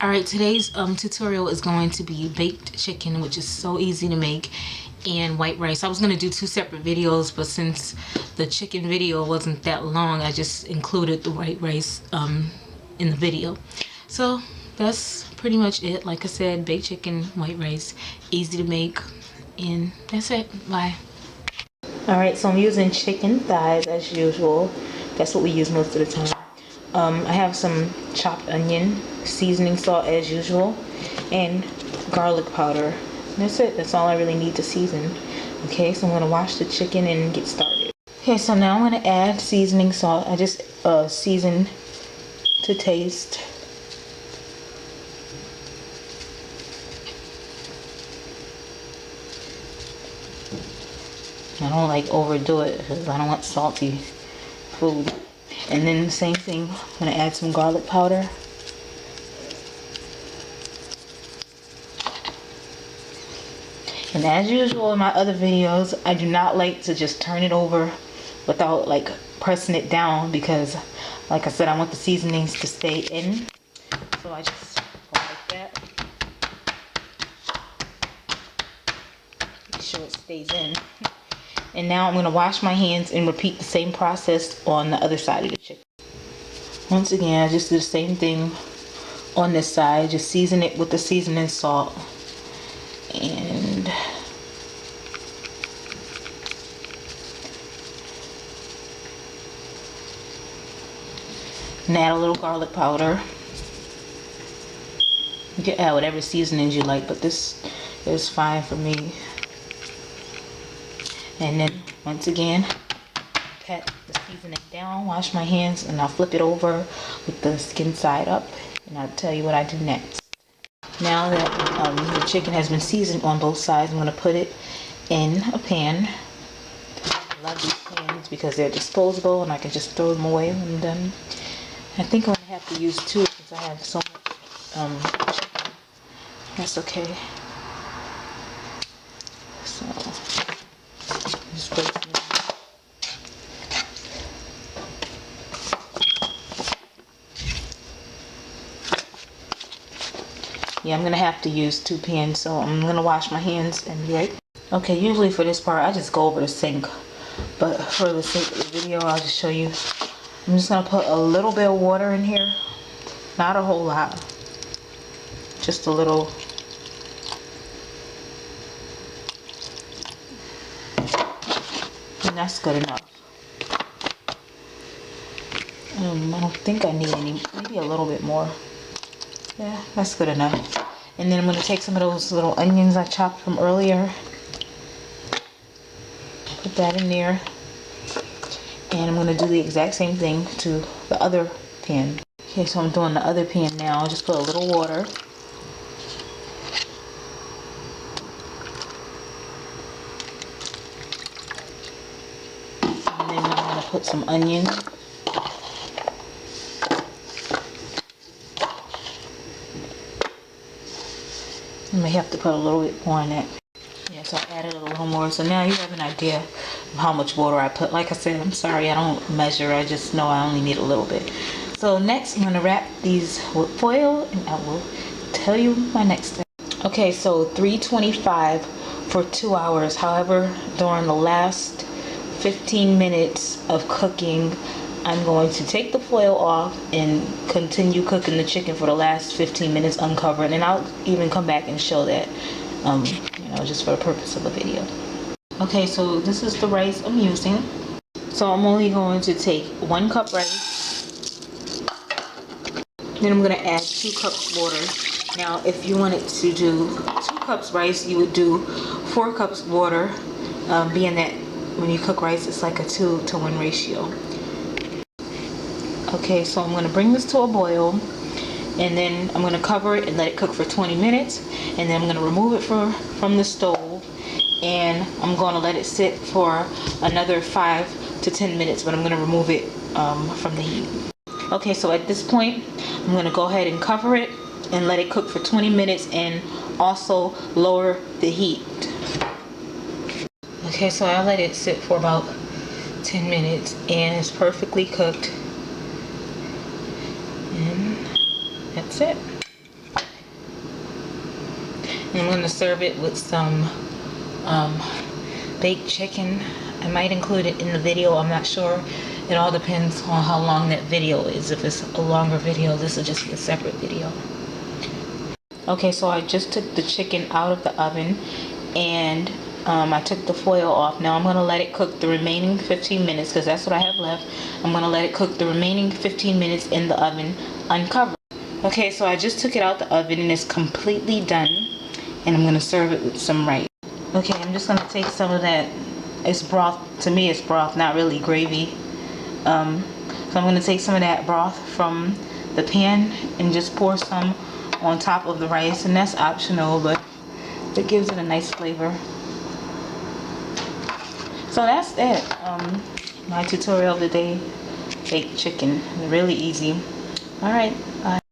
Alright, today's tutorial is going to be baked chicken, which is so easy to make, and white rice. I was going to do two separate videos, but since the chicken video wasn't that long, I just included the white rice in the video. So that's pretty much it. Like I said, baked chicken, white rice, easy to make, and that's it. Bye. Alright, so I'm using chicken thighs as usual. That's what we use most of the time. I have some chopped onion, seasoning salt as usual, and garlic powder. That's it. That's all I really need to season. Okay, so I'm going to wash the chicken and get started. Okay, so now I'm going to add seasoning salt. I just seasoned to taste. I don't like overdo it because I don't want salty food. And then the same thing, I'm going to add some garlic powder. And as usual in my other videos, I do not like to just turn it over without like pressing it down, because like I said, I want the seasonings to stay in. So I just go like that. Make sure it stays in. And now I'm going to wash my hands and repeat the same process on the other side of the chicken. Once again, I just do the same thing on this side. Just season it with the seasoning salt. And add a little garlic powder. You can add whatever seasonings you like, but this is fine for me. And then once again, pat the seasoning down, wash my hands, and I'll flip it over with the skin side up, and I'll tell you what I do next. Now that the chicken has been seasoned on both sides, I'm going to put it in a pan. I love these pans because they're disposable and I can just throw them away when I'm done. I think I'm going to have to use two since I have so much chicken. That's okay. So just place it in. Yeah, I'm gonna have to use two pans, so I'm gonna wash my hands and be right. Okay, usually for this part I just go over the sink, but for the sake of the video I'll just show you. I'm just gonna put a little bit of water in here, not a whole lot, just a little. And that's good enough. I don't think I need any, maybe a little bit more. Yeah, that's good enough. And then I'm going to take some of those little onions I chopped from earlier. Put that in there. And I'm going to do the exact same thing to the other pan. Okay, so I'm doing the other pan now. I'll just put a little water. And then I'm going to put some onions. I may have to put a little bit more in it. Yeah, so I added a little more. So now you have an idea of how much water I put. Like I said, I'm sorry, I don't measure. I just know I only need a little bit. So next, I'm going to wrap these with foil, and I will tell you my next step. Okay, so 325 for 2 hours. However, during the last 15 minutes of cooking, I'm going to take the foil off and continue cooking the chicken for the last 15 minutes uncovered, and I'll even come back and show that, you know, just for the purpose of the video. Okay, so this is the rice I'm using. So I'm only going to take 1 cup rice. Then I'm going to add 2 cups water. Now, if you wanted to do 2 cups rice, you would do 4 cups water, being that when you cook rice, it's like a 2-to-1 ratio. Okay, so I'm going to bring this to a boil, and then I'm going to cover it and let it cook for 20 minutes, and then I'm going to remove it from the stove, and I'm going to let it sit for another 5 to 10 minutes, but I'm going to remove it from the heat. Okay, so at this point, I'm going to go ahead and cover it and let it cook for 20 minutes and also lower the heat. Okay, so I let it sit for about 10 minutes and it's perfectly cooked. And that's it. I'm going to serve it with some baked chicken. I might include it in the video, I'm not sure. It all depends on how long that video is. If it's a longer video, this will just be a separate video. Okay, so I just took the chicken out of the oven, and I took the foil off. Now I'm going to let it cook the remaining 15 minutes because that's what I have left. I'm going to let it cook the remaining 15 minutes in the oven uncovered. Okay, so I just took it out the oven and it's completely done, and I'm going to serve it with some rice. Okay, I'm just going to take some of that. It's broth. To me, it's broth, not really gravy. So I'm going to take some of that broth from the pan and just pour some on top of the rice, and that's optional, but it gives it a nice flavor. So that's it. My tutorial of the day, baked chicken. Really easy. All right. Bye.